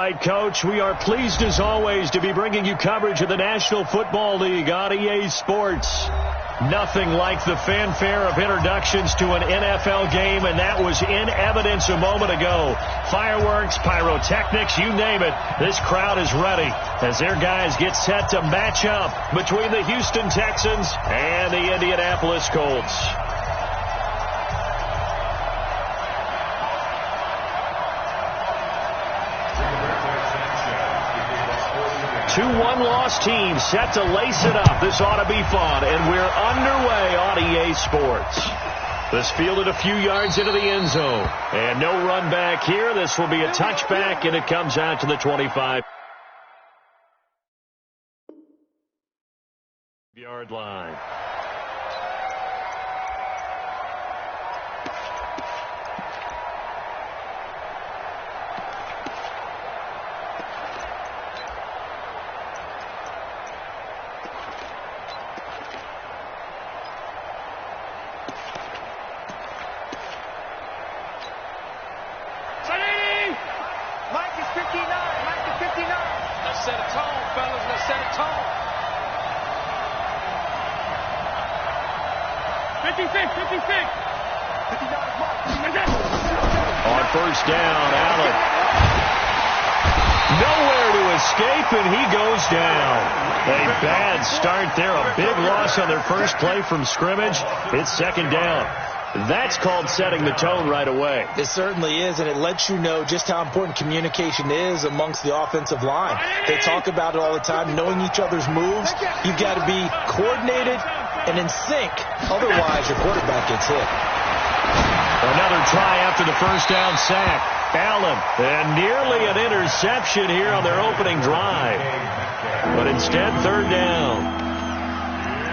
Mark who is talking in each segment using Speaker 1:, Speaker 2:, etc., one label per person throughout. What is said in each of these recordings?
Speaker 1: right, Coach. We are pleased, as always, to be bringing you coverage of the National Football League on EA Sports. Nothing like the fanfare of introductions to an NFL game, and that was in evidence a moment ago. Fireworks, pyrotechnics, you name it. This crowd is ready as their guys get set to match up between the Houston Texans and the Indianapolis Colts. 2-1 loss team set to lace it up. This ought to be fun, and we're underway on EA Sports. This fielded a few yards into the end zone, and no run back here. This will be a touchback, and it comes out to the 25-yard line. On first down, Allen. Nowhere to escape, and he goes down. A bad start there. A big loss on their first play from scrimmage. It's second down. That's called setting the tone right away.
Speaker 2: It certainly is, and it lets you know just how important communication is amongst the offensive line. They talk about it all the time, knowing each other's moves. You've got to be coordinated and in sync. Otherwise, your quarterback gets hit.
Speaker 1: Another try after the first down sack. Allen, and nearly an interception here on their opening drive. But instead, third down.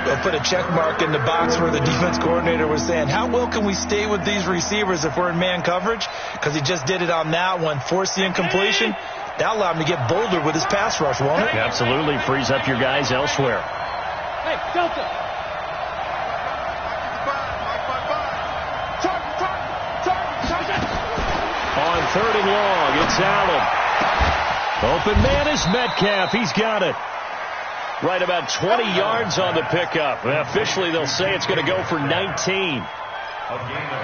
Speaker 2: They'll put a check mark in the box where the defense coordinator was saying, how well can we stay with these receivers if we're in man coverage? Because he just did it on that one, forced the incompletion. That allowed him to get bolder with his pass rush, won't it?
Speaker 1: Absolutely. Frees up your guys elsewhere.
Speaker 3: Hey, Delta.
Speaker 1: On third and long, it's Allen. Open man is Metcalf. He's got it. Right about 20 yards on the pickup. Officially, they'll say it's going to go for 19.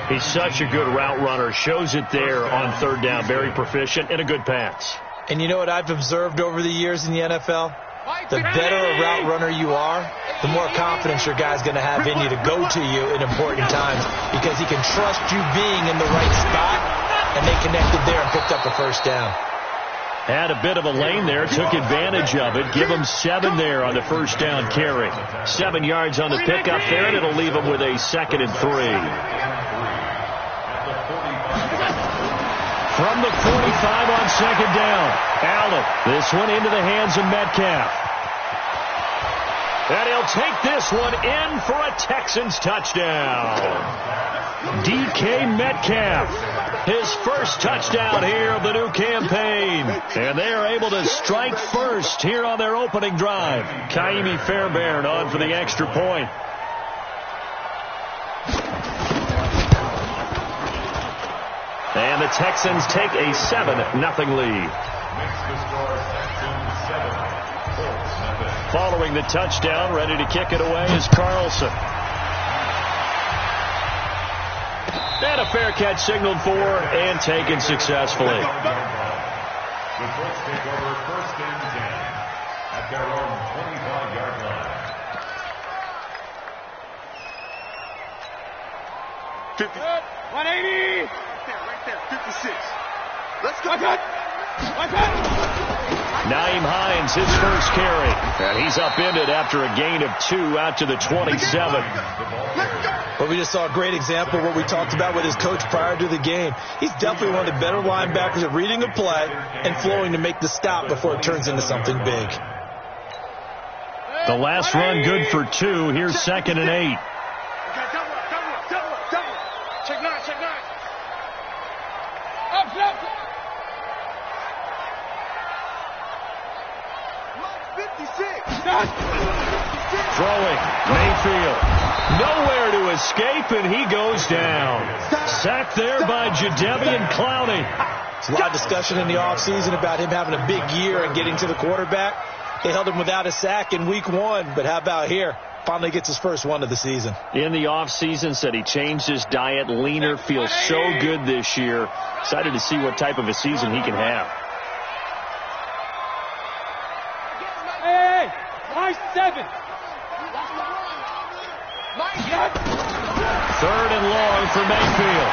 Speaker 1: He's such a good route runner. Shows it there on third down. Very proficient and a good pass.
Speaker 2: And you know what I've observed over the years in the NFL? The better a route runner you are, the more confidence your guy's going to have in you to go to you in important times because he can trust you being in the right spot, and they connected there and picked up a first down.
Speaker 1: Had a bit of a lane there, took advantage of it. Give him 7 there on the first down carry. 7 yards on the pickup there, and it'll leave him with a 2nd and 3. From the 45 on second down, Allen. This one into the hands of Metcalf. And he'll take this one in for a Texans touchdown. DK Metcalf. His first touchdown here of the new campaign. And they are able to strike first here on their opening drive. Kaimi Fairbairn on for the extra point. And the Texans take a 7-0 lead. Following the touchdown, ready to kick it away is Carlson. And a fair catch signaled for and taken successfully.
Speaker 4: The Colts take over first and 10 at their own 25-yard line.
Speaker 3: 50. 180. Right there. 56. Let's go.
Speaker 1: Naeem Hines, his first carry. And he's upended after a gain of 2 out to the 27.
Speaker 2: Well, we just saw a great example of what we talked about with his coach prior to the game. He's definitely one of the better linebackers at reading a play and flowing to make the stop before it turns into something big.
Speaker 1: The last run good for 2. Here's 2nd and 8.
Speaker 3: Check 9. Up.
Speaker 1: Throwing, Mayfield. Nowhere to escape, and he goes down. Sacked there by Jadeveon Clowney.
Speaker 2: There's a lot of discussion in the offseason about him having a big year and getting to the quarterback. They held him without a sack in week 1, but how about here? Finally gets his first one of the season.
Speaker 1: In the offseason, said he changed his diet, leaner, feels so good this year. Excited to see what type of a season he can have.
Speaker 3: Hey, my 7.
Speaker 1: Third and long for Mayfield.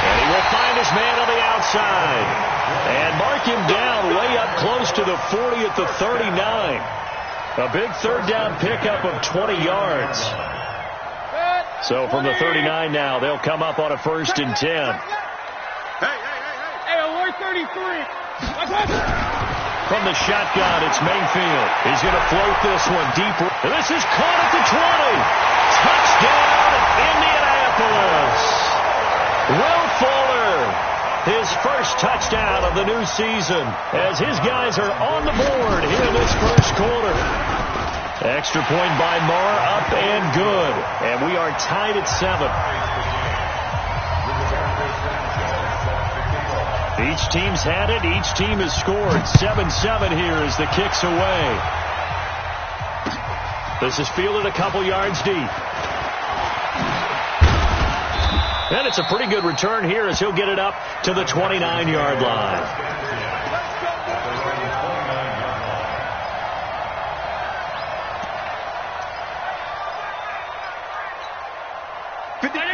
Speaker 1: And he will find his man on the outside. And mark him down way up close to the 40 at the 39. A big third down pickup of 20 yards. So from the 39 now, they'll come up on a 1st and 10.
Speaker 3: Hey, alert 33.
Speaker 1: From the shotgun, it's Mayfield. He's going to float this one deeper. And this is caught at the 20. Touchdown, Indianapolis. Will Fuller, his first touchdown of the new season, as his guys are on the board here in this first quarter. Extra point by Marr, up and good. And we are tied at 7. Each team's had it. Each team has scored. 7-7 here as the kick's away. This is fielded a couple yards deep. And it's a pretty good return here as he'll get it up to the 29-yard line.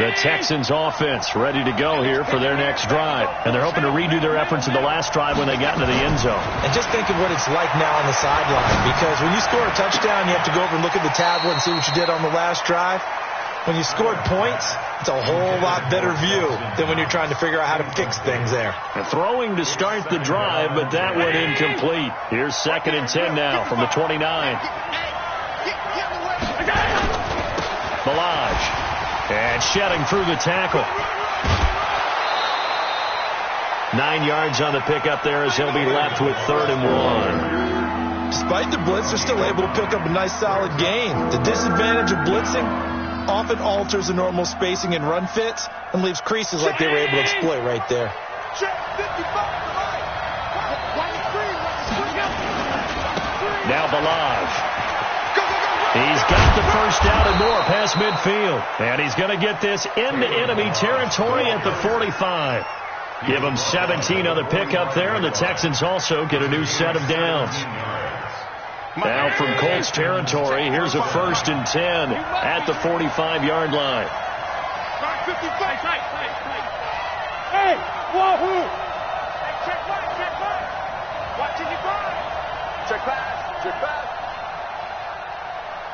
Speaker 1: The Texans offense ready to go here for their next drive. And they're hoping to redo their efforts in the last drive when they got into the end zone.
Speaker 2: And just think of what it's like now on the sideline. Because when you score a touchdown, you have to go over and look at the tablet and see what you did on the last drive. When you scored points, it's a whole lot better view than when you're trying to figure out how to fix things there.
Speaker 1: And throwing to start the drive, but that one incomplete. Here's 2nd and 10 now from the 29. Balaj. And shedding through the tackle. 9 yards on the pickup there as he'll be left with 3rd and 1.
Speaker 2: Despite the blitz, they're still able to pick up a nice solid gain. The disadvantage of blitzing often alters the normal spacing and run fits and leaves creases like they were able to exploit right there.
Speaker 1: Now Balaj. He's got the first down and more past midfield. And he's going to get this into enemy territory at the 45. Give him 17 on the pickup there, and the Texans also get a new set of downs. Now from Colts territory, here's a 1st and 10 at the 45-yard line.
Speaker 3: Hey, wahoo! Check back. Watching you back. Check back.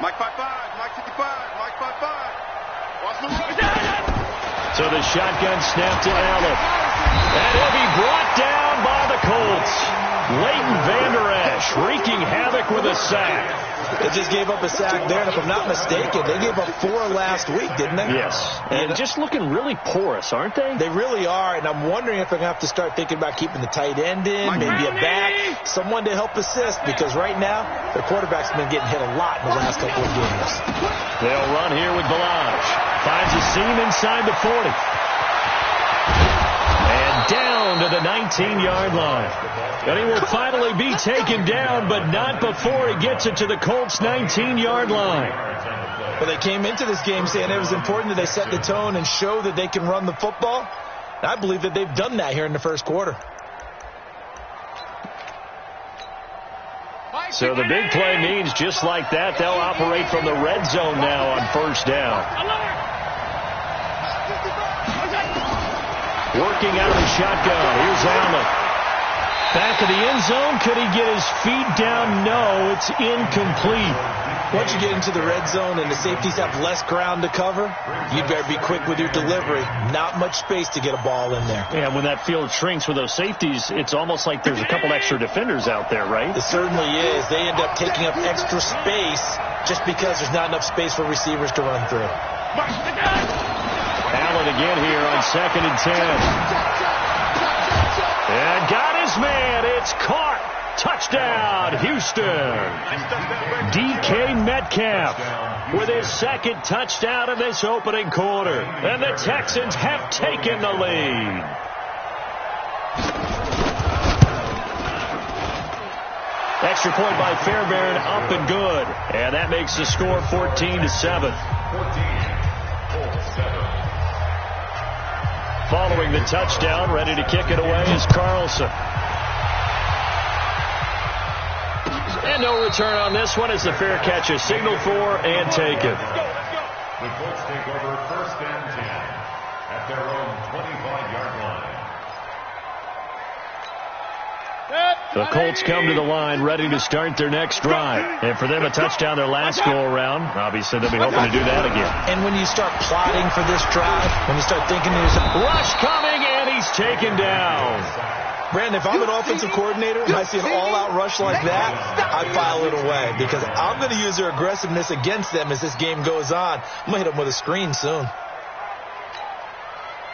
Speaker 3: Mike 5-5, Mike 55, Mike 5-5. Watch the run.
Speaker 1: So the shotgun snap to Allen. And he'll be brought down by the Colts. Leighton Vander Esch wreaking havoc with a sack.
Speaker 2: They just gave up a sack there, and if I'm not mistaken, they gave up 4 last week, didn't they?
Speaker 1: Yes. And just looking really porous, aren't they?
Speaker 2: They really are, and I'm wondering if they're going to have to start thinking about keeping the tight end in, maybe a back, someone to help assist, because right now, their quarterback's been getting hit a lot in the last couple of games.
Speaker 1: They'll run here with Balaj. Finds a seam inside the 40. And down to the 19-yard line. And he will finally be taken down, but not before he gets it to the Colts' 19-yard line.
Speaker 2: Well, they came into this game saying it was important that they set the tone and show that they can run the football. And I believe that they've done that here in the first quarter.
Speaker 1: So the big play means just like that, they'll operate from the red zone now on 1st down. Working out of the shotgun. Here's Allen. Back of the end zone. Could he get his feet down? No, it's incomplete.
Speaker 2: Once you get into the red zone and the safeties have less ground to cover, you'd better be quick with your delivery. Not much space to get a ball in there.
Speaker 1: Yeah, when that field shrinks with those safeties, it's almost like there's a couple extra defenders out there, right?
Speaker 2: It certainly is. They end up taking up extra space just because there's not enough space for receivers to run through.
Speaker 1: Allen again here on 2nd and 10. And got his man. It's caught. Touchdown, Houston. DK Metcalf with his 2nd touchdown in this opening quarter. And the Texans have taken the lead. Extra point by Fairbairn, up and good. And that makes the score 14-7. Following the touchdown, ready to kick it away is Carlson. And no return on this one as the fair catch is signaled for and taken.
Speaker 4: The Colts take over 1st and 10 at their own 25-yard line.
Speaker 1: The Colts come to the line ready to start their next drive. And for them, a touchdown their last go-around. Obviously, they'll be hoping to do that again.
Speaker 2: And when you start plotting for this drive, when you start thinking to yourself,
Speaker 1: rush coming, and he's taken down.
Speaker 2: Brandon, if I'm an offensive coordinator and I see an all-out rush like that, I file it away because I'm going to use their aggressiveness against them as this game goes on. I'm going to hit them with a screen soon.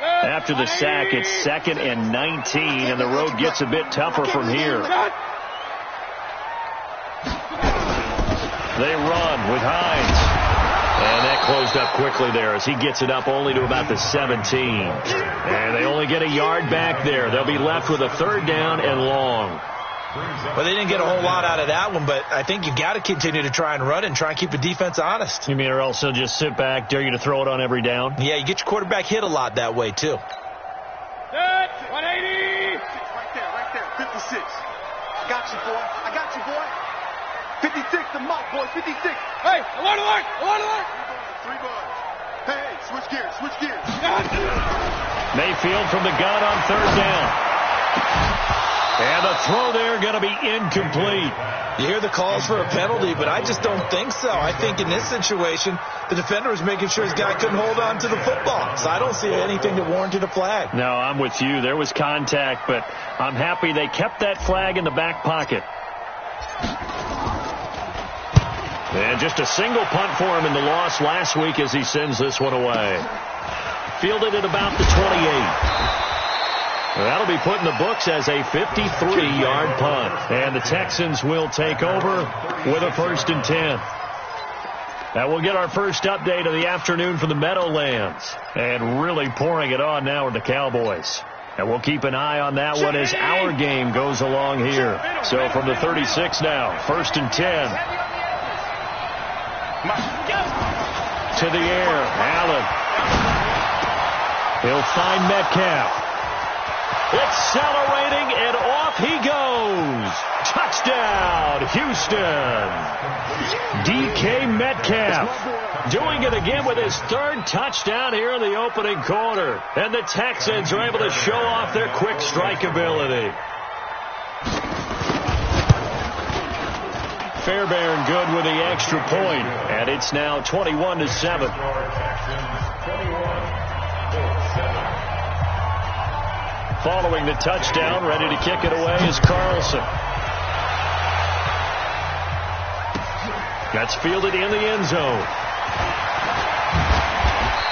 Speaker 1: After the sack, it's 2nd and 19, and the road gets a bit tougher from here. They run with Hines. And that closed up quickly there as he gets it up only to about the 17. And they only get a yard back there. They'll be left with a 3rd down and long.
Speaker 2: Well, they didn't get a whole lot out of that one, but I think you got to continue to try and run and try and keep the defense honest.
Speaker 1: You mean or else they'll just sit back, dare you to throw it on every down?
Speaker 2: Yeah, you get your quarterback hit a lot that way, too.
Speaker 3: 180. Right there, 56. I got you, boy. 56, the mark, boy, 56. Hey, alert. 3 boys. Hey, switch gears.
Speaker 1: Mayfield from the gun on 3rd down. And the throw there going to be incomplete.
Speaker 2: You hear the calls for a penalty, but I just don't think so. I think in this situation, the defender was making sure his guy couldn't hold on to the football. So I don't see anything that warranted a flag.
Speaker 1: No, I'm with you. There was contact, but I'm happy they kept that flag in the back pocket. And just a single punt for him in the loss last week as he sends this one away. Fielded at about the 28. That'll be put in the books as a 53-yard punt. And the Texans will take over with a 1st and 10. Now we'll get our first update of the afternoon from the Meadowlands. And really pouring it on now with the Cowboys. And we'll keep an eye on that one as our game goes along here. So from the 36 now, 1st and 10. To the air, Allen. He'll find Metcalf. Accelerating, and off he goes. Touchdown, Houston. DK Metcalf doing it again with his 3rd touchdown here in the opening quarter. And the Texans are able to show off their quick strike ability. Fairbairn good with the extra point, and it's now 21-7. Following the touchdown, ready to kick it away is Carlson. That's fielded in the end zone.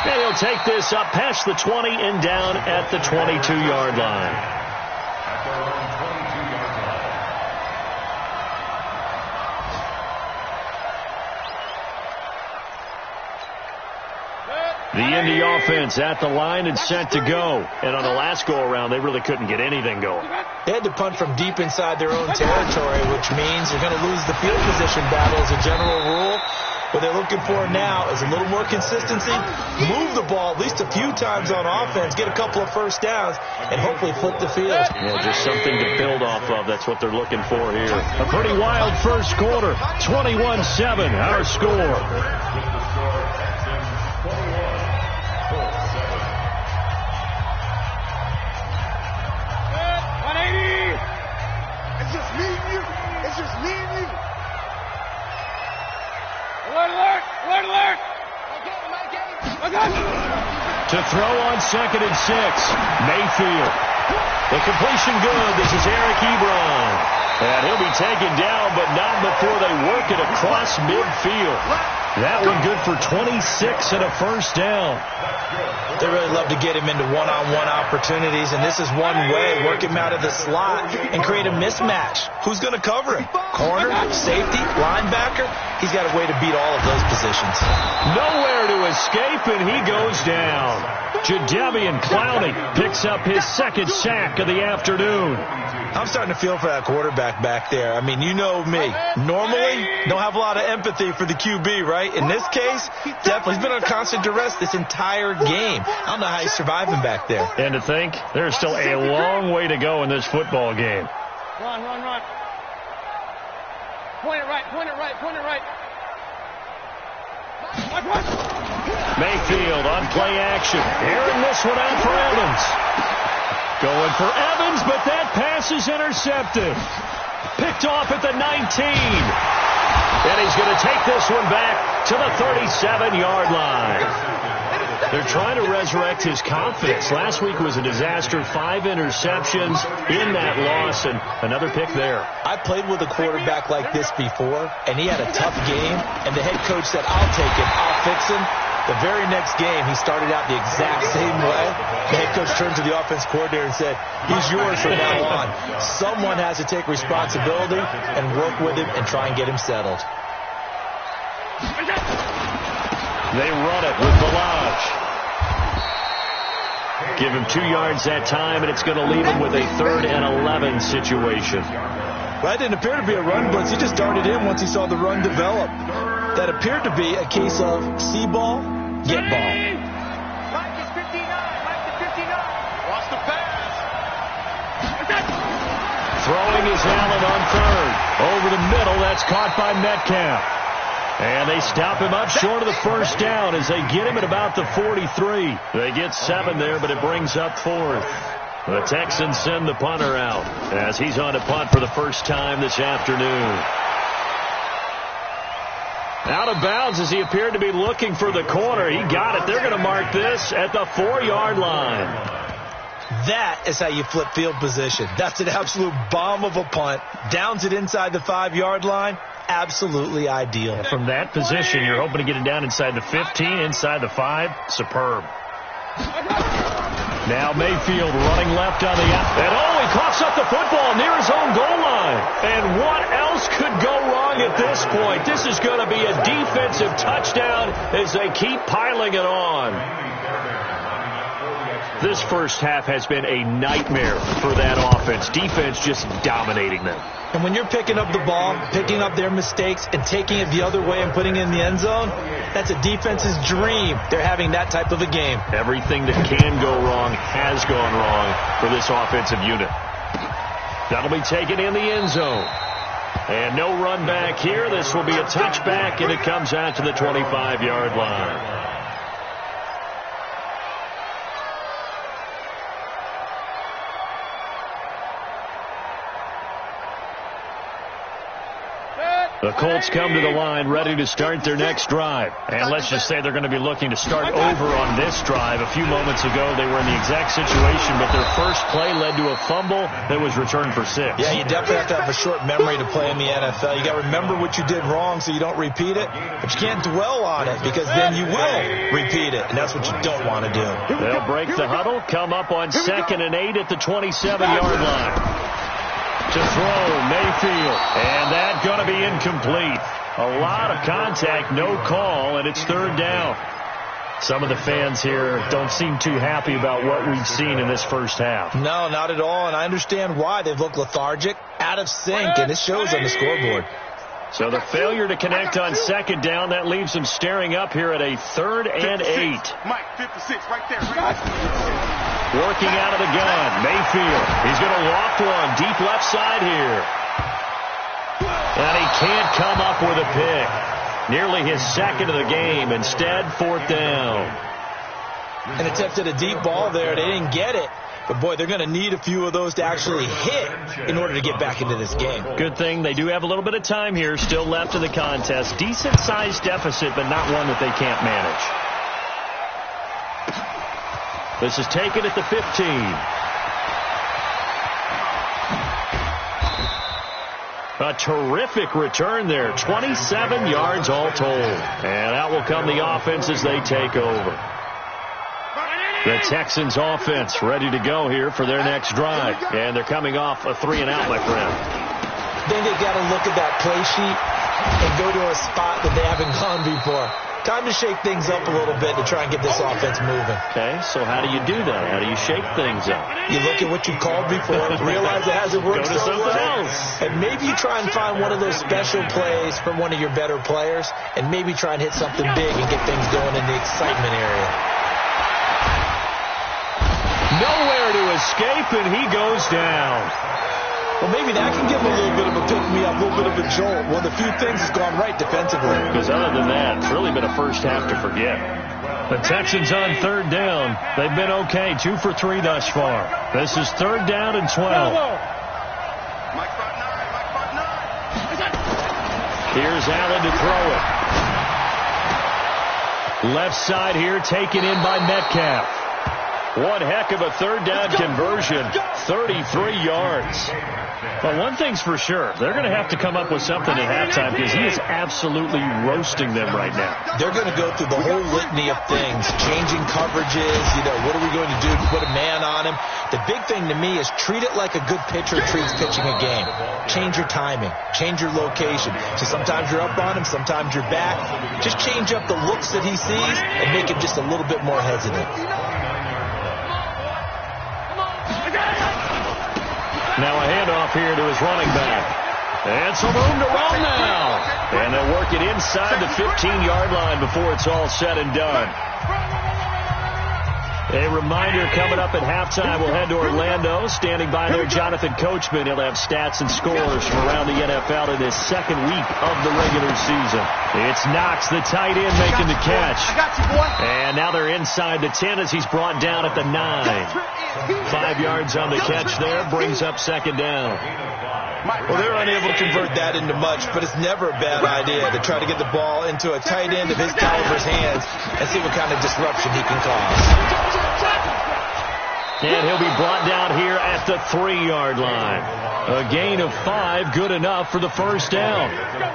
Speaker 1: And he'll take this up past the 20 and down at the 22-yard line. The Indy offense at the line and set to go. And on the last go-around, they really couldn't get anything going.
Speaker 2: They had to punt from deep inside their own territory, which means you're going to lose the field position battle as a general rule. What they're looking for now is a little more consistency, move the ball at least a few times on offense, get a couple of 1st downs, and hopefully flip the field.
Speaker 1: Yeah, just something to build off of. That's what they're looking for here. A pretty wild first quarter. 21-7, our score.
Speaker 3: Alert!
Speaker 1: To throw on 2nd and 6. Mayfield. The completion good. This is Eric Ebron. And he'll be taken down, but not before they work it across midfield. That one good for 26 and a first down.
Speaker 2: They really love to get him into one-on-one opportunities, and this is one way. Work him out of the slot and create a mismatch. Who's going to cover him? Corner, safety, linebacker? He's got a way to beat all of those positions.
Speaker 1: Nowhere to escape, and he goes down. Jadeveon Clowney picks up his second sack of the afternoon.
Speaker 2: I'm starting to feel for that quarterback back there. I mean, you know me. Normally, don't have a lot of empathy for the QB, right? In this case, definitely. He's been on constant duress this entire game. I don't know how he's surviving back there.
Speaker 1: And to think, there's still a long way to go in this football game.
Speaker 5: Run. Point it right.
Speaker 1: Mayfield on play action. Airing this one out for Evans. Going for Evans, but that pass is intercepted. Picked off at the 19. And he's going to take this one back to the 37-yard line. They're trying to resurrect his confidence. Last week was a disaster. 5 interceptions in that loss, and another pick there.
Speaker 2: I played with a quarterback like this before, and he had a tough game, and the head coach said, I'll take him, I'll fix him. The very next game, he started out the exact same way. The head coach turned to the offense coordinator and said, he's yours from now on. Someone has to take responsibility and work with him and try and get him settled.
Speaker 1: They run it with Balaj. Give him 2 yards that time, and it's going to leave him with a 3rd and 11 situation.
Speaker 2: Well, that didn't appear to be a run blitz. He just darted in once he saw the run develop. That appeared to be a case of see ball, get ball.
Speaker 3: Mike is 59. Watch the pass.
Speaker 1: Throwing is Allen on 3rd. Over the middle, that's caught by Metcalf. And they stop him up short of the first down as they get him at about the 43. They get 7 there, but it brings up 4th. The Texans send the punter out as he's on to punt for the first time this afternoon. Out of bounds as he appeared to be looking for the corner. He got it. They're going to mark this at the 4-yard line.
Speaker 2: That is how you flip field position. That's an absolute bomb of a punt. Downs it inside the 5-yard line. Absolutely ideal.
Speaker 1: From that position, you're hoping to get it down inside the 15, inside the 5. Superb. Now Mayfield running left on the out. And he coughs up the football near his own goal line. And what else could go wrong at this point? This is going to be a defensive touchdown as they keep piling it on. This first half has been a nightmare for that offense. Defense just dominating them.
Speaker 2: And when you're picking up the ball, picking up their mistakes, and taking it the other way and putting it in the end zone, that's a defense's dream. They're having that type of a game.
Speaker 1: Everything that can go wrong has gone wrong for this offensive unit. That'll be taken in the end zone. And no run back here. This will be a touchback, and it comes out to the 25-yard line. The Colts come to the line ready to start their next drive. And let's just say they're going to be looking to start over on this drive. A few moments ago, they were in the exact situation, but their first play led to a fumble that was returned for 6.
Speaker 2: Yeah, you definitely have to have a short memory to play in the NFL. You got to remember what you did wrong so you don't repeat it, but you can't dwell on it because then you will repeat it, and that's what you don't want to do.
Speaker 1: They'll break the huddle, come up on 2nd and 8 at the 27-yard line. To throw, Mayfield, and that's going to be incomplete. A lot of contact, no call, and it's 3rd down. Some of the fans here don't seem too happy about what we've seen in this first half.
Speaker 2: No, not at all, and I understand why. They've looked lethargic, out of sync, and it shows on the scoreboard.
Speaker 1: So the failure to connect on 2nd down, that leaves them staring up here at a 3rd and 8.
Speaker 3: Mike, 56, right there.
Speaker 1: Working out of the gun, Mayfield. He's going to loft one deep left side here. And he can't come up with a pick. Nearly his 2nd of the game. Instead, 4th down.
Speaker 2: And attempted a deep ball there. They didn't get it. But, boy, they're going to need a few of those to actually hit in order to get back into this game.
Speaker 1: Good thing they do have a little bit of time here still left in the contest. Decent-sized deficit, but not one that they can't manage. This is taken at the 15. A terrific return there. 27 yards all told. And out will come the offense as they take over. The Texans offense ready to go here for their next drive. And they're coming off a 3-and-out, my friend.
Speaker 2: Then they got to look at that play sheet and go to a spot that they haven't gone before. Time to shake things up a little bit to try and get this offense moving.
Speaker 1: Okay, so how do you do that? How do you shake things up?
Speaker 2: You look at what you called before, realize it hasn't worked
Speaker 1: so
Speaker 2: well,
Speaker 1: else.
Speaker 2: and maybe you try and find one of those special plays from one of your better players, and maybe try and hit something big and get things going in the excitement area.
Speaker 1: Nowhere to escape, and he goes down.
Speaker 2: Well, maybe that can give him a little bit of a pick-me-up, a little bit of a jolt. One of the few things has gone right defensively.
Speaker 1: Because other than that, it's really been a first half to forget. The Texans on third down. They've been okay, 2 for 3 thus far. This is third down and 12. Here's Allen to throw it. Left side here, taken in by Metcalf. One heck of a third down conversion, 33 yards. Well, one thing's for sure. They're going to have to come up with something at halftime because he is absolutely roasting them right now.
Speaker 2: They're going to go through the whole litany of things, changing coverages, what are we going to do to put a man on him? The big thing to me is treat it like a good pitcher treats pitching a game. Change your timing, change your location. So sometimes you're up on him, sometimes you're back. Just change up the looks that he sees and make him just a little bit more hesitant.
Speaker 1: Now a handoff here to his running back. And some room to run now. And they'll work it inside the 15-yard line before it's all said and done. A reminder coming up at halftime, we'll head to Orlando. Standing by there, Jonathan Coachman. He'll have stats and scores from around the NFL in this second week of the regular season. It's Knox, the tight end, making the catch.
Speaker 3: I got you, boy.
Speaker 1: And now they're inside the 10 as he's brought down at the 9. 5 yards on the catch there, brings up second down.
Speaker 2: Well, they're unable to convert that into much, but it's never a bad idea to try to get the ball into a tight end of his caliber's hands and see what kind of disruption he can cause.
Speaker 1: And he'll be brought down here at the 3-yard line. A gain of 5, good enough for the first down.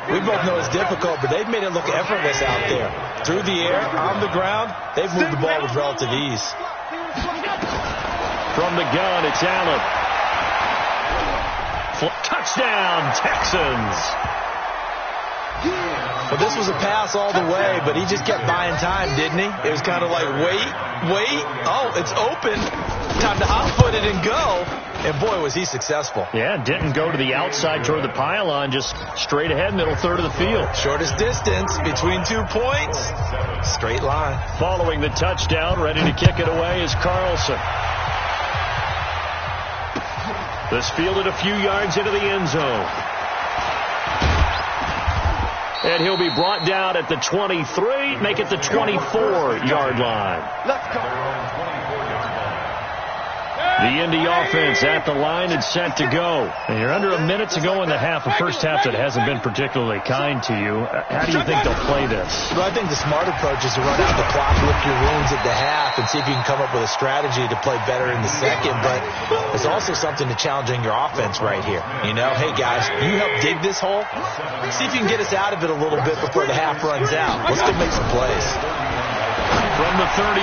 Speaker 2: We both know it's difficult, but they've made it look effortless out there. Through the air, on the ground, they've moved the ball with relative ease.
Speaker 1: From the gun, it's Allen. Touchdown, Texans.
Speaker 2: Well, this was a pass all the way, but he just kept buying time, didn't he? It was kind of like, wait. Oh, it's open. Time to hot-foot it and go. And, boy, was he successful.
Speaker 1: Yeah, didn't go to the outside toward the pylon, just straight ahead, middle third of the field.
Speaker 2: Shortest distance between 2 points. Straight line.
Speaker 1: Following the touchdown, ready to kick it away is Carlson. This fielded a few yards into the end zone. And he'll be brought down at the 23, make it the 24-yard line.
Speaker 3: Let's go.
Speaker 1: The Indy offense at the line and set to go. And you're under a minute to go in the half, a first half that hasn't been particularly kind to you. How do you think they'll play this?
Speaker 2: Well, I think the smart approach is to run out the clock, lick your wounds at the half, and see if you can come up with a strategy to play better in the second. But there's also something to challenging your offense right here. Hey, guys, you help dig this hole? See if you can get us out of it a little bit before the half runs out. Let's go make some plays.
Speaker 1: From the 31,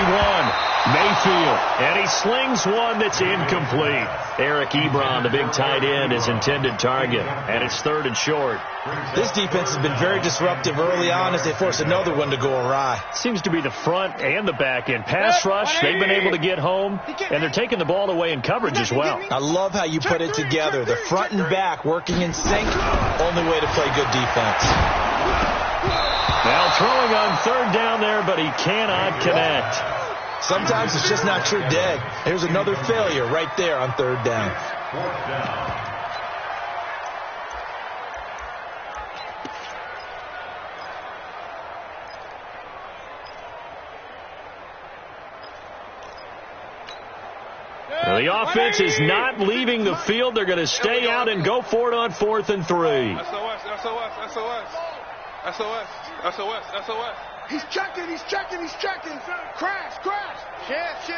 Speaker 1: Mayfield, and he slings one that's incomplete. Eric Ebron, the big tight end, is intended target, and it's third and short.
Speaker 2: This defense has been very disruptive early on as they force another one to go awry.
Speaker 1: Seems to be the front and the back end. Pass rush, they've been able to get home, and they're taking the ball away in coverage as well.
Speaker 2: I love how you put it together. The front and back working in sync, only way to play good defense.
Speaker 1: Now throwing on third down there, but he cannot connect.
Speaker 2: Sometimes it's just not your day. Here's another failure right there on third down.
Speaker 1: The offense is not leaving the field. They're going to stay out and go for it on 4th and 3.
Speaker 3: SOS. He's checking. Crash. Shift.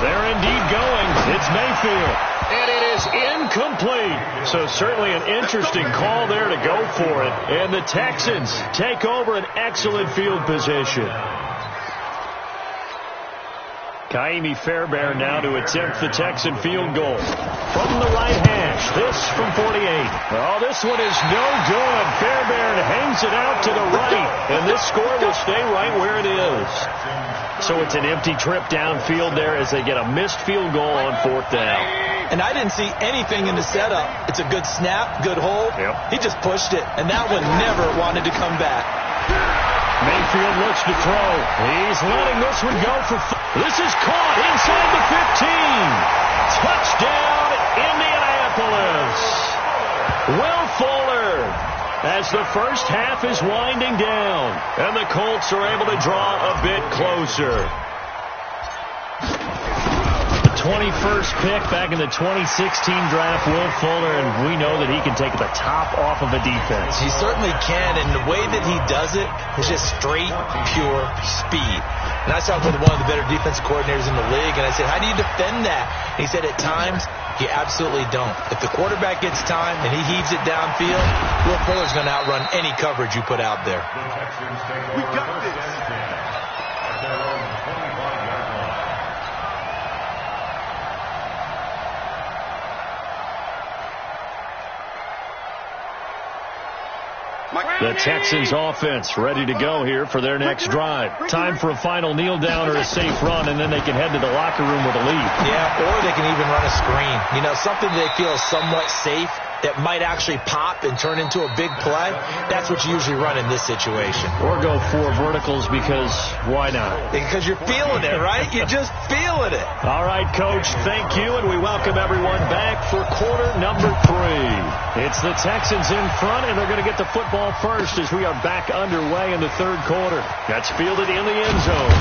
Speaker 1: They're indeed going. It's Mayfield. And it is incomplete. So certainly an interesting call there to go for it. And the Texans take over an excellent field position. Kaimi Fairbairn now to attempt the Texan field goal. From the right hash, this from 48. Oh, this one is no good. Fairbairn hangs it out to the right, and this score will stay right where it is. So it's an empty trip downfield there as they get a missed field goal on 4th down.
Speaker 2: And I didn't see anything in the setup. It's a good snap, good hold.
Speaker 1: Yep.
Speaker 2: He just pushed it, and that one never wanted to come back.
Speaker 1: Mayfield looks to throw. He's letting this one go for... This is caught inside the 15. Touchdown, Indianapolis. Will Fuller, as the first half is winding down, and the Colts are able to draw a bit closer. The 21st pick back in the 2016 draft, Will Fuller, and we know that he can take the top off of a defense.
Speaker 2: He certainly can, and the way that he does it is just straight, pure speed. And I talked with one of the better defensive coordinators in the league, and I said, how do you defend that? And he said, at times, you absolutely don't. If the quarterback gets time and he heaves it downfield, Will Fuller's going to outrun any coverage you put out there.
Speaker 3: We got this.
Speaker 1: The Texans offense ready to go here for their next drive. Time for a final kneel down or a safe run, and then they can head to the locker room with a lead.
Speaker 2: Yeah, or they can even run a screen. You know, something they feel is somewhat safe that might actually pop and turn into a big play. That's what you usually run in this situation.
Speaker 1: Or go 4 verticals because why not?
Speaker 2: Because you're feeling it, right? You're just feeling it.
Speaker 1: All right, Coach, thank you, and we welcome everyone back for quarter number 3. It's the Texans in front, and they're going to get the football first as we are back underway in the 3rd quarter. That's fielded in the end zone.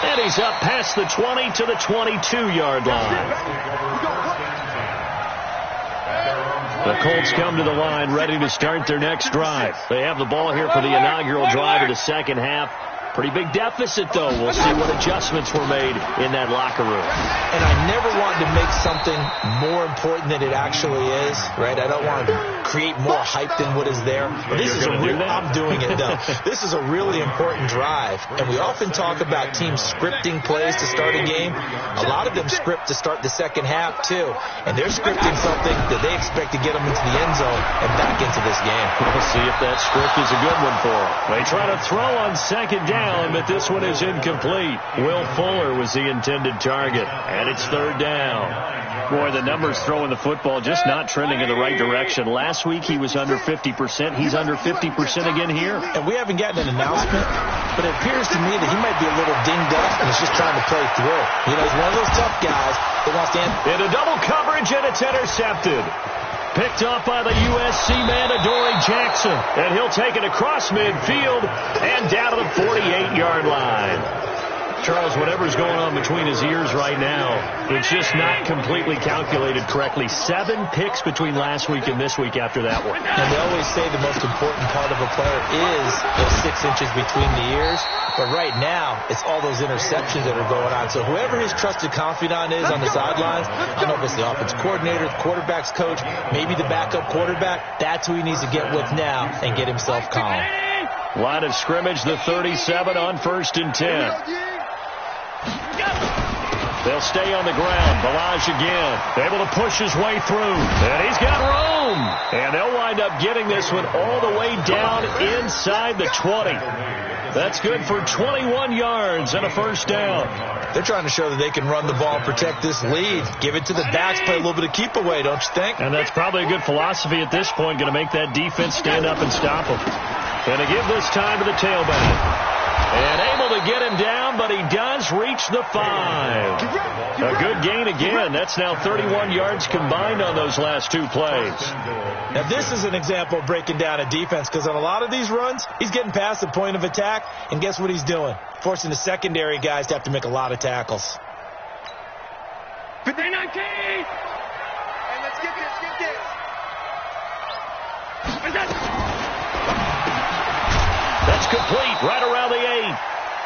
Speaker 1: And he's up past the 20 to the 22-yard line. The Colts come to the line ready to start their next drive. They have the ball here for the inaugural drive of the second half. Pretty big deficit, though. We'll see what adjustments were made in that locker room.
Speaker 2: And I never want to make something more important than it actually is, right? I don't want to create more hype than what is there. This is I'm doing it, though. This is a really important drive. And we often talk about teams scripting plays to start a game. A lot of them script to start the second half, too. And they're scripting something that they expect to get them into the end zone and back into this game.
Speaker 1: We'll see if that script is a good one for them. They try to throw on second down, but this one is incomplete. Will Fuller was the intended target, and it's 3rd down. Boy, the numbers throwing the football just not trending in the right direction. Last week he was under 50%. He's under 50% again here.
Speaker 2: And we haven't gotten an announcement, but it appears to me that he might be a little dinged up and is just trying to play through. You know, he's one of those tough guys that wants to end.
Speaker 1: In a double coverage, and it's intercepted. Picked off by the USC man, Adoree Jackson. And he'll take it across midfield and down to the 48-yard line. Charles, whatever's going on between his ears right now, it's just not completely calculated correctly. 7 picks between last week and this week after that one.
Speaker 2: And they always say the most important part of a player is those 6 inches between the ears. But right now, it's all those interceptions that are going on. So whoever his trusted confidant is on the sidelines, I don't know if it's the offense coordinator, the quarterback's coach, maybe the backup quarterback, that's who he needs to get with now and get himself calm.
Speaker 1: Line of scrimmage, the 37 on 1st and 10. They'll stay on the ground. Balaj again, able to push his way through. And he's got room. And they'll wind up getting this one all the way down inside the 20. That's good for 21 yards and a 1st down.
Speaker 2: They're trying to show that they can run the ball and protect this lead. Give it to the backs, play a little bit of keep away, don't you think?
Speaker 1: And that's probably a good philosophy at this point, going to make that defense stand up and stop them. Going to give this time to the tailback. And able to get him down, but he does reach the 5. A good gain again. That's now 31 yards combined on those last 2 plays.
Speaker 2: Now, this is an example of breaking down a defense, because on a lot of these runs, he's getting past the point of attack, and guess what he's doing? Forcing the secondary guys to have to make a lot of tackles.
Speaker 3: 59 K! Hey, let's get this,
Speaker 1: That's complete, right around the 8.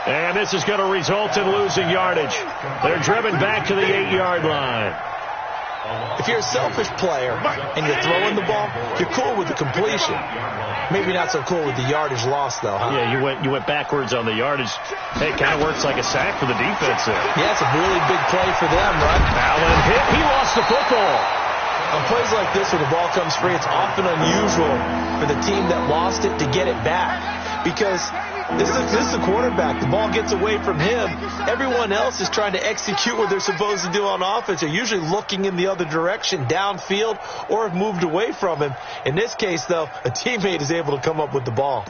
Speaker 1: And this is going to result in losing yardage. They're driven back to the 8-yard line.
Speaker 2: If you're a selfish player and you're throwing the ball, you're cool with the completion. Maybe not so cool with the yardage loss, though, huh?
Speaker 1: Yeah, you went backwards on the yardage. Hey, it kind of works like a sack for the defense there.
Speaker 2: Yeah, it's a really big play for them, right?
Speaker 1: Allen hit. He lost the football.
Speaker 2: On plays like this where the ball comes free, it's often unusual for the team that lost it to get it back. Because this is the quarterback. The ball gets away from him. Everyone else is trying to execute what they're supposed to do on offense. They're usually looking in the other direction, downfield, or have moved away from him. In this case, though, a teammate is able to come up with the ball.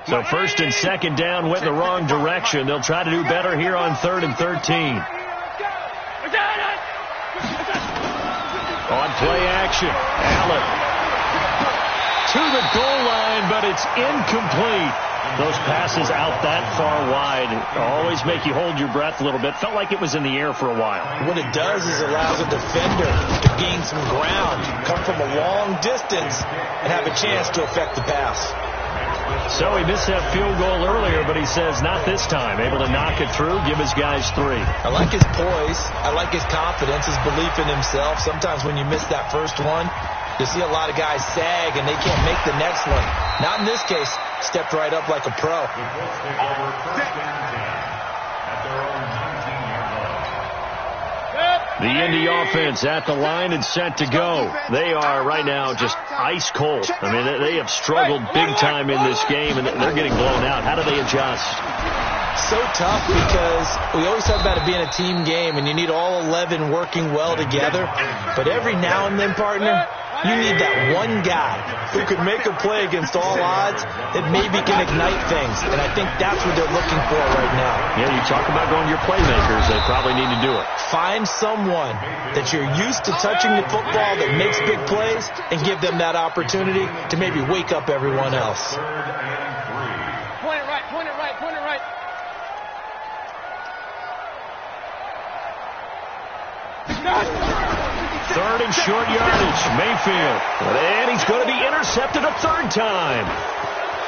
Speaker 1: So first and second down went in the wrong direction. They'll try to do better here on 3rd and 13. On play action, Allen to the goal line, but it's incomplete. Those passes out that far wide always make you hold your breath a little bit. Felt like it was in the air for a while.
Speaker 2: What it does is allows a defender to gain some ground, come from a long distance, and have a chance to affect the pass.
Speaker 1: So he missed that field goal earlier, but he says not this time. Able to knock it through, give his guys 3.
Speaker 2: I like his poise. I like his confidence, his belief in himself. Sometimes when you miss that first one, you see a lot of guys sag and they can't make the next one. Not in this case. Stepped right up like a pro.
Speaker 1: The Indy offense at the line and set to go. They are right now just ice cold. I mean, they have struggled big time in this game, and they're getting blown out. How do they adjust?
Speaker 2: So tough because we always talk about it being a team game, and you need all 11 working well together. But every now and then, partner, you need that one guy who could make a play against all odds that maybe can ignite things. And I think that's what they're looking for right now.
Speaker 1: Yeah, you talk about going your playmakers. They probably need to do it.
Speaker 2: Find someone that you're used to touching the football that makes big plays and give them that opportunity to maybe wake up everyone else.
Speaker 5: Point it right, point it right, point it right.
Speaker 1: Third and short yardage, Mayfield. And he's going to be intercepted a 3rd time.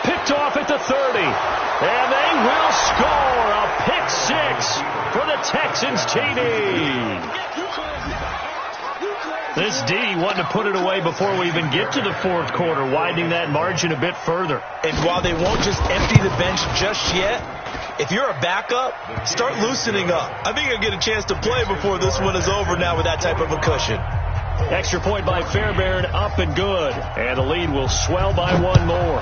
Speaker 1: Picked off at the 30. And they will score a pick 6 for the Texans TD. This D wanted to put it away before we even get to the 4th quarter, widening that margin a bit further.
Speaker 2: And while they won't just empty the bench just yet, if you're a backup, start loosening up. I think you'll get a chance to play before this one is over now with that type of a cushion.
Speaker 1: Extra point by Fairbairn, up and good. And the lead will swell by 1 more.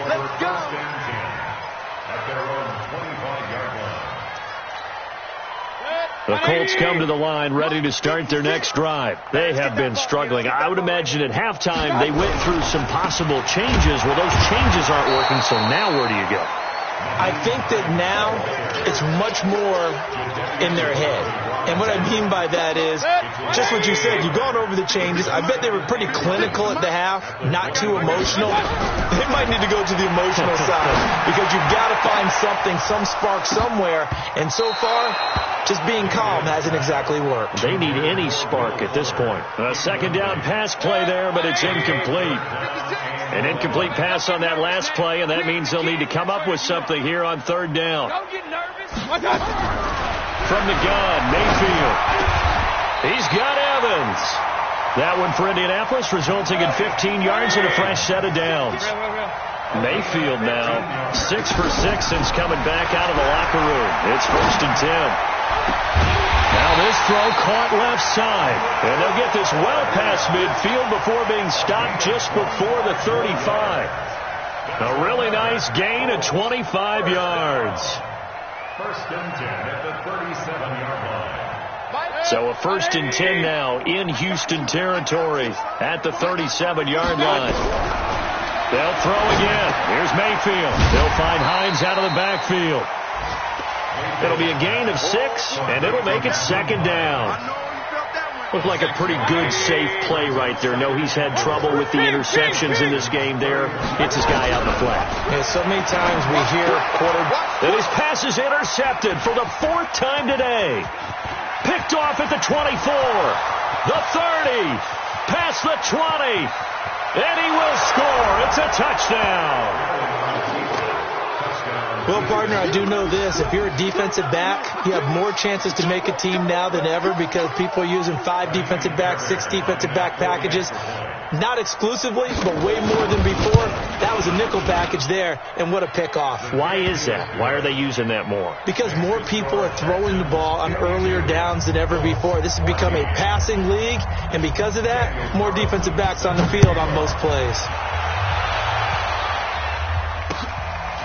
Speaker 3: Let's go.
Speaker 1: The Colts come to the line ready to start their next drive. They have been struggling. I would imagine at halftime they went through some possible changes. Well, those changes aren't working, so now where do you go?
Speaker 2: I think that now it's much more in their head. And what I mean by that is just what you said. You've gone over the changes. I bet they were pretty clinical at the half, not too emotional. They might need to go to the emotional side because you've got to find something, some spark somewhere. And so far, just being calm hasn't exactly worked.
Speaker 1: They need any spark at this point. A 2nd down pass play there, but it's incomplete. An incomplete pass on that last play, and that means they'll need to come up with something here on 3rd down.
Speaker 5: Don't get nervous.
Speaker 1: From the gun, Mayfield. He's got Evans. That one for Indianapolis, resulting in 15 yards and a fresh set of downs. Mayfield now 6 for 6 since coming back out of the locker room. It's 1st and 10. Now this throw caught left side. And they'll get this well past midfield before being stopped just before the 35. A really nice gain of 25 yards.
Speaker 4: 1st and 10 at the 37-yard line.
Speaker 1: So a 1st and 10 now in Houston territory at the 37-yard line. They'll throw again. Here's Mayfield. They'll find Hines out of the backfield. It'll be a gain of 6, and it'll make it 2nd down. Looked like a pretty good, safe play right there. No, he's had trouble with the interceptions in this game there. Gets his guy out in the flat.
Speaker 2: Yeah, so many times we hear
Speaker 1: And his pass is intercepted for the 4th time today. Picked off at the 24. the 30, past the 20, and he will score. It's a touchdown.
Speaker 2: Well, partner, I do know this. If you're a defensive back, you have more chances to make a team now than ever because people are using 5 defensive backs, 6 defensive back packages. Not exclusively, but way more than before. That was a nickel package there, and what a pickoff.
Speaker 1: Why is that? Why are they using that more?
Speaker 2: Because more people are throwing the ball on earlier downs than ever before. This has become a passing league, and because of that, more defensive backs on the field on most plays.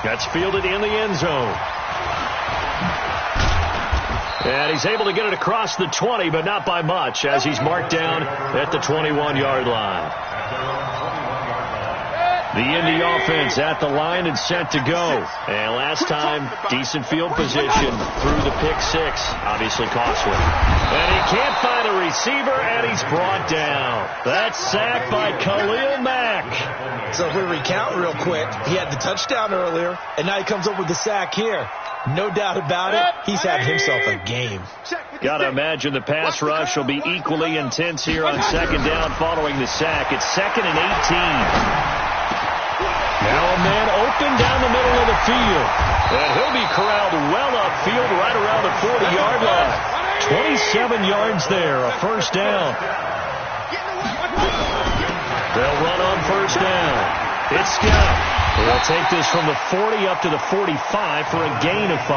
Speaker 1: That's fielded in the end zone. And he's able to get it across the 20, but not by much, as he's marked down at the 21-yard line. The Indy offense at the line and set to go. And last time, decent field position through the pick 6. Obviously costly. And he can't find a receiver, and he's brought down. That's sacked by Khalil Mack.
Speaker 2: So if we recount real quick, he had the touchdown earlier, and now he comes up with the sack here. No doubt about it, he's had himself a game.
Speaker 1: Got to imagine the pass rush will be equally intense here on second down following the sack. It's 2nd and 18. Now a man open down the middle of the field. And he'll be corralled well upfield right around the 40-yard line. 27 yards there, a first down. They'll run on first down. It's Scott. They'll take this from the 40 up to the 45 for a gain of 5.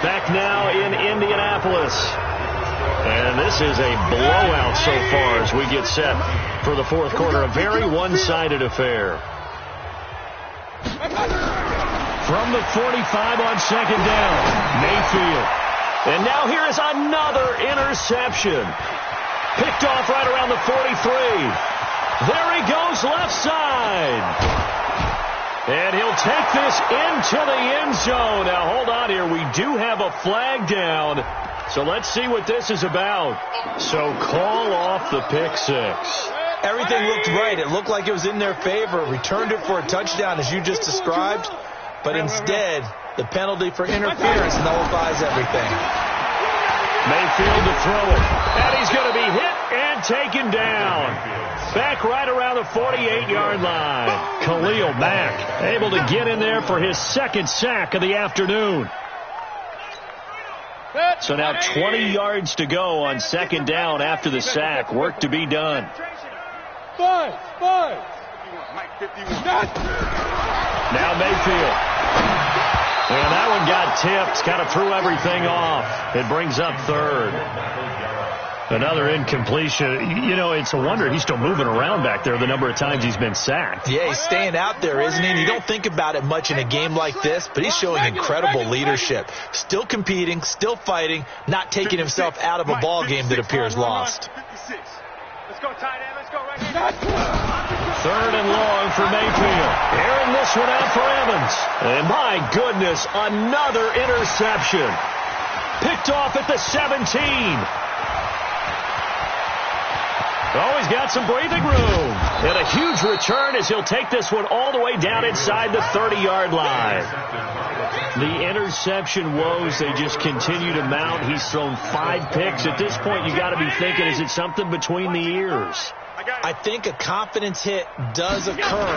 Speaker 1: Back now in Indianapolis. And this is a blowout so far as we get set for the fourth quarter. A very one-sided affair. From the 45 on second down, Mayfield. And now here is another interception. Picked off right around the 43. There he goes left side. And he'll take this into the end zone. Now, hold on here. We do have a flag down. So let's see what this is about. So call off the pick 6.
Speaker 2: Everything looked right. It looked like it was in their favor. Returned it for a touchdown, as you just described. But instead, the penalty for interference nullifies everything.
Speaker 1: Mayfield to throw it. And he's going to be hit and taken down. Back right around the 48-yard line. Khalil Mack able to get in there for his second sack of the afternoon. So now 20 yards to go on second down after the sack. Work to be done. Now Mayfield. And that one got tipped. Kind of threw everything off. It brings up third. Another incompletion. You know, it's a wonder he's still moving around back there the number of times he's been sacked.
Speaker 2: Yeah, he's staying out there, isn't he? And you don't think about it much in a game like this, but he's showing incredible leadership. Still competing, still fighting, not taking himself out of a ball game that appears lost.
Speaker 5: Let's go tight end. Let's go right here.
Speaker 1: Third and long for Mayfield. Airing this one out for Evans. And my goodness, another interception. Picked off at the 17. Oh, he's got some breathing room. And a huge return as he'll take this one all the way down inside the 30-yard line. The interception woes, they just continue to mount. He's thrown 5 picks. At this point, you got to be thinking, is it something between the ears?
Speaker 2: I think a confidence hit does occur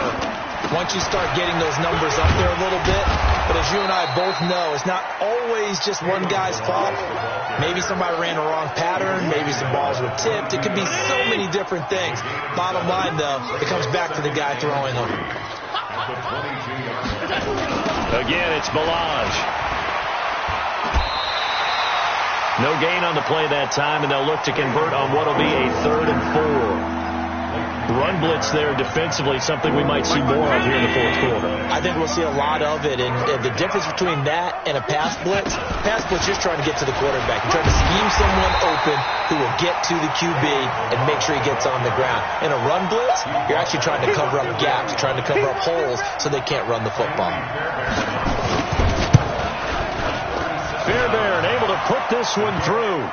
Speaker 2: once you start getting those numbers up there a little bit. But as you and I both know, it's not always just one guy's fault. Maybe somebody ran a wrong pattern. Maybe some balls were tipped. It could be so many different things. Bottom line, though, it comes back to the guy throwing them.
Speaker 1: Again, it's Balaj. No gain on the play that time, and they'll look to convert on what will be a 3rd and 4. Run blitz there defensively, something we might see more of here in the fourth quarter.
Speaker 2: I think we'll see a lot of it, and the difference between that and a pass blitz is trying to get to the quarterback. You're trying to scheme someone open who will get to the QB and make sure he gets on the ground. In a run blitz, you're actually trying to cover up gaps, trying to cover up holes so they can't run the football.
Speaker 1: Fairbairn able to put this one through.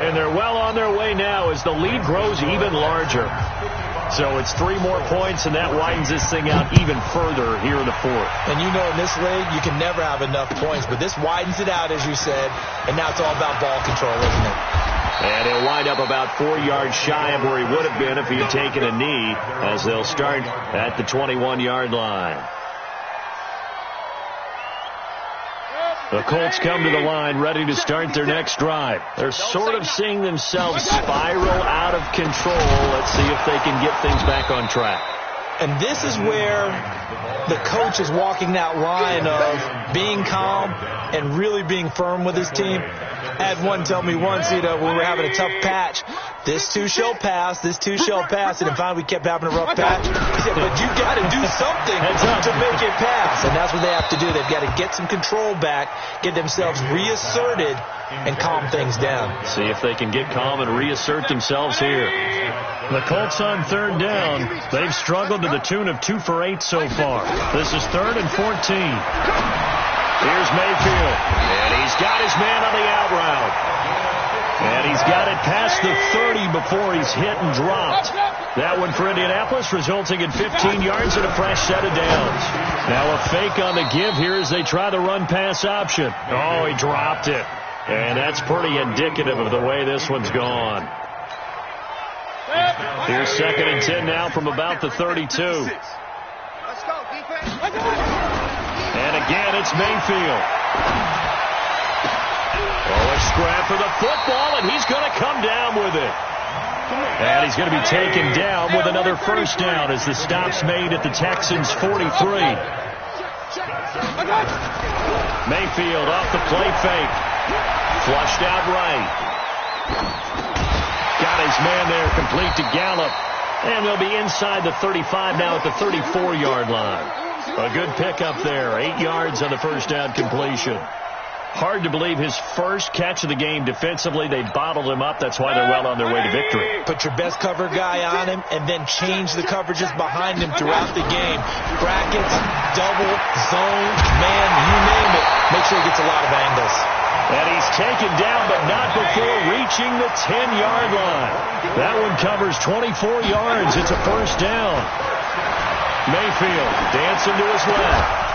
Speaker 1: And they're well on their way now as the lead grows even larger. So it's 3 more points, and that widens this thing out even further here in the fourth.
Speaker 2: And you know in this league, you can never have enough points, but this widens it out, as you said, and now it's all about ball control, isn't it?
Speaker 1: And he'll wind up about 4 yards shy of where he would have been if he had taken a knee, as they'll start at the 21-yard line. The Colts come to the line ready to start their next drive. They're sort of seeing themselves spiral out of control. Let's see if they can get things back on track.
Speaker 2: And this is where the coach is walking that line of being calm and really being firm with his team. I had one tell me once, when we were having a tough patch, this too shall pass, this too shall pass. And finally we kept having a rough patch. He said, but you got to do something to make it pass. And that's what they have to do. They've got to get some control back, get themselves reasserted, and calm things down.
Speaker 1: See if they can get calm and reassert themselves here. The Colts on 3rd down. They've struggled to the tune of 2 for 8 so far. This is 3rd and 14. Here's Mayfield, and he's got his man on the out route. And he's got it past the 30 before he's hit and dropped. That one for Indianapolis, resulting in 15 yards and a fresh set of downs. Now a fake on the give here as they try the run-pass option. Oh, he dropped it. And that's pretty indicative of the way this one's gone. Here's 2nd and 10 now from about the 32.
Speaker 3: Let's go, defense.
Speaker 1: And again, it's Mayfield. Oh, a scrap for the football, and he's going to come down with it. And he's going to be taken down with another first down as the stop's made at the Texans' 43. Mayfield off the play fake. Flushed out right. Got his man there, complete to Gallup. And they'll be inside the 35 now at the 34-yard line. A good pickup there. 8 yards on the first down completion. Hard to believe his first catch of the game defensively. They bottled him up. That's why they're well on their way to victory.
Speaker 2: Put your best cover guy on him and then change the coverages behind him throughout the game. Brackets, double, zone, man, you name it. Make sure he gets a lot of angles.
Speaker 1: And he's taken down, but not before reaching the 10-yard line. That one covers 24 yards. It's a first down. Mayfield dancing to his left.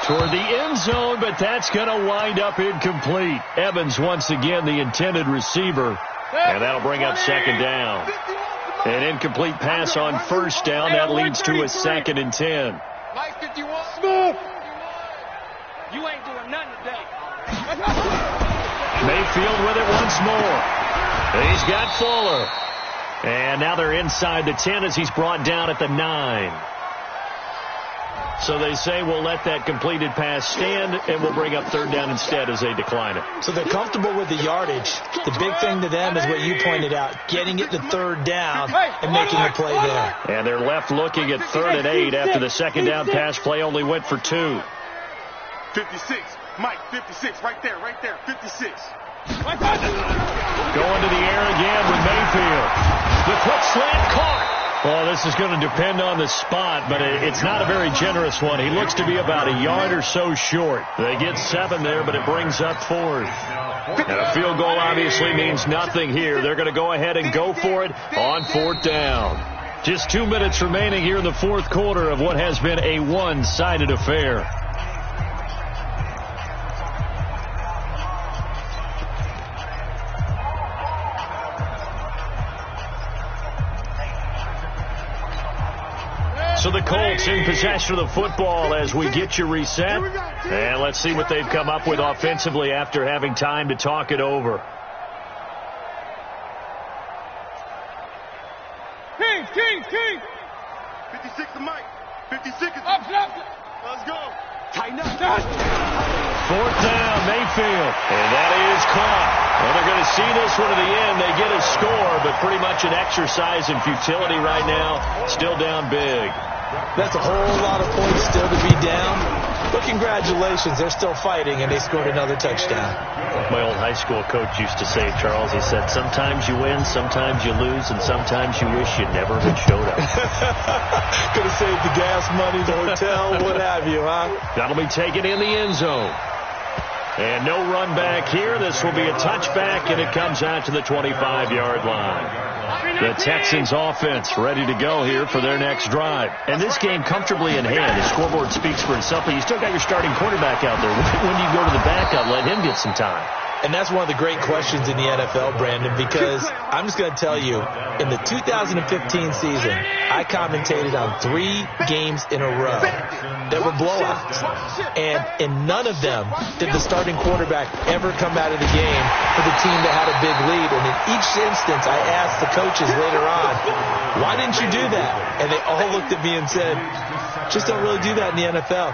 Speaker 1: Toward the end zone, but that's going to wind up incomplete. Evans once again the intended receiver. And that'll bring up 2nd down. An incomplete pass on first down. That leads to a 2nd and 10.
Speaker 5: Smooth. You ain't doing nothing today.
Speaker 1: Mayfield with it once more. He's got Fuller. And now they're inside the 10 as he's brought down at the 9. So they say we'll let that completed pass stand, and we'll bring up 3rd down instead as they decline it.
Speaker 2: So they're comfortable with the yardage. The big thing to them is what you pointed out, getting it to 3rd down and making a play there.
Speaker 1: And they're left looking at 3rd and 8 after the 2nd down pass play only went for 2.
Speaker 3: 56. Mike, 56. Right there, 56.
Speaker 1: Going to the air again with Mayfield. The quick slant caught. Well, this is going to depend on the spot, but it's not a very generous one. He looks to be about a yard or so short. They get 7 there, but it brings up 4th. And a field goal obviously means nothing here. They're going to go ahead and go for it on 4th down. Just 2 minutes remaining here in the 4th quarter of what has been a one-sided affair. So the Colts in possession of the football as we get you reset. And let's see what they've come up with offensively after having time to talk it over.
Speaker 5: King.
Speaker 3: 56 to Mike. 56 is
Speaker 5: Up.
Speaker 3: Let's go.
Speaker 5: Tighten up.
Speaker 1: 4th down, Mayfield. And that is caught. Well, they're going to see this one to the end. They get a score, but pretty much an exercise in futility right now. Still down big.
Speaker 2: That's a whole lot of points still to be down. But congratulations, they're still fighting, and they scored another touchdown.
Speaker 1: My old high school coach used to say, Charles, he said, sometimes you win, sometimes you lose, and sometimes you wish you never had showed up.
Speaker 2: Could have saved the gas money, the hotel, what have you, huh?
Speaker 1: That'll be taken in the end zone. And no run back here. This will be a touchback, and it comes out to the 25-yard line. The Texans offense ready to go here for their next drive. And this game comfortably in hand. The scoreboard speaks for itself, but you still got your starting quarterback out there. When do you go to the backup? Let him get some time.
Speaker 2: And that's one of the great questions in the NFL, Brandon, because I'm just going to tell you, in the 2015 season, I commentated on 3 games in a row that were blowouts. And in none of them did the starting quarterback ever come out of the game for the team that had a big lead. And in each instance, I asked the coaches later on, why didn't you do that? And they all looked at me and said, just don't really do that in the NFL.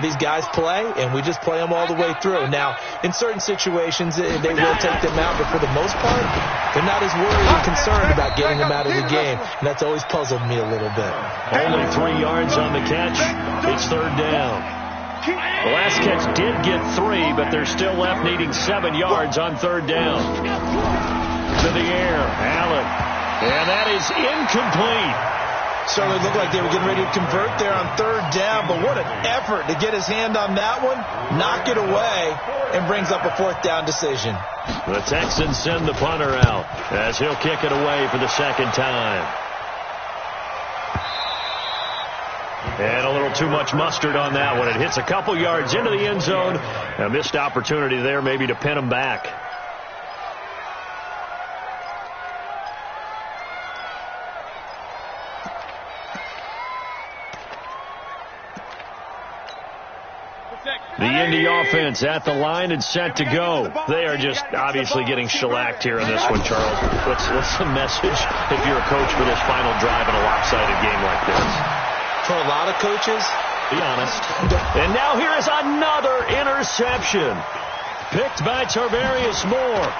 Speaker 2: These guys play, and we just play them all the way through. Now, in certain situations, they will take them out, but for the most part, they're not as worried and concerned about getting them out of the game, and that's always puzzled me a little bit.
Speaker 1: Only 3 yards on the catch. It's third down. The last catch did get 3, but they're still left needing 7 yards on third down. To the air, Allen. And that is incomplete.
Speaker 2: Certainly looked like they were getting ready to convert there on third down, but what an effort to get his hand on that one, knock it away, and brings up a fourth down decision.
Speaker 1: The Texans send the punter out as he'll kick it away for the second time. And a little too much mustard on that one. It hits a couple yards into the end zone. A missed opportunity there maybe to pin him back. The Indy offense at the line and set to go. They are just obviously getting shellacked here in this one, Charles. What's the message if you're a coach for this final drive in a lopsided game like this?
Speaker 2: For a lot of coaches,
Speaker 1: be honest. And now here is another interception. Picked by Tarvarius Moore.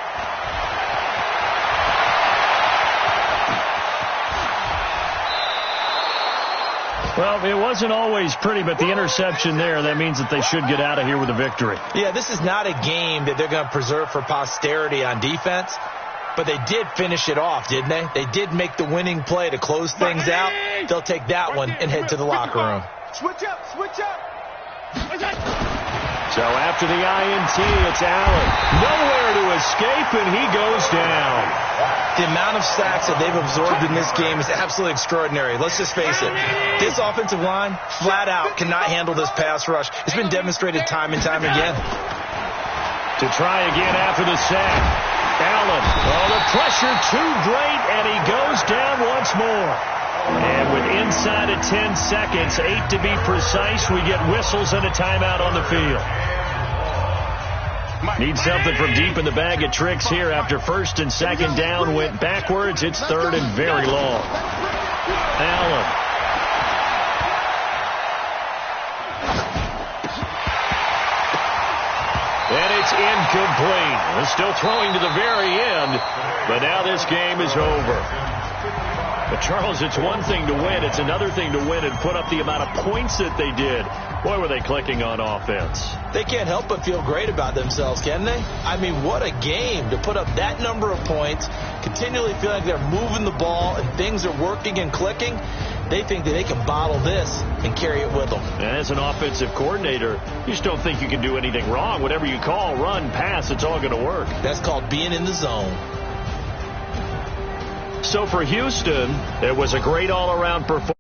Speaker 1: Well, it wasn't always pretty, but the interception there, that means that they should get out of here with a victory.
Speaker 2: Yeah, this is not a game that they're going to preserve for posterity on defense, but they did finish it off, didn't they? They did make the winning play to close things out. They'll take that one and head to the locker room.
Speaker 3: Switch up, switch up.
Speaker 1: So after the INT, it's Allen. Nowhere to escape, and he goes down.
Speaker 2: The amount of sacks that they've absorbed in this game is absolutely extraordinary. Let's just face it. This offensive line, flat out, cannot handle this pass rush. It's been demonstrated time and time again.
Speaker 1: To try again after the sack. Allen. Oh, the pressure too great, and he goes down once more. And with inside of 10 seconds, 8 to be precise, we get whistles and a timeout on the field. Need something from deep in the bag of tricks here after first and second down went backwards. It's third and very long. Allen. And it's incomplete. They're still throwing to the very end, but now this game is over. But, Charles, it's one thing to win. It's another thing to win and put up the amount of points that they did. Boy, were they clicking on offense.
Speaker 2: They can't help but feel great about themselves, can they? I mean, what a game to put up that number of points, continually feeling like they're moving the ball and things are working and clicking. They think that they can bottle this and carry it with them.
Speaker 1: And as an offensive coordinator, you just don't think you can do anything wrong. Whatever you call, run, pass, it's all going to work.
Speaker 2: That's called being in the zone.
Speaker 1: So for Houston, it was a great all-around performance.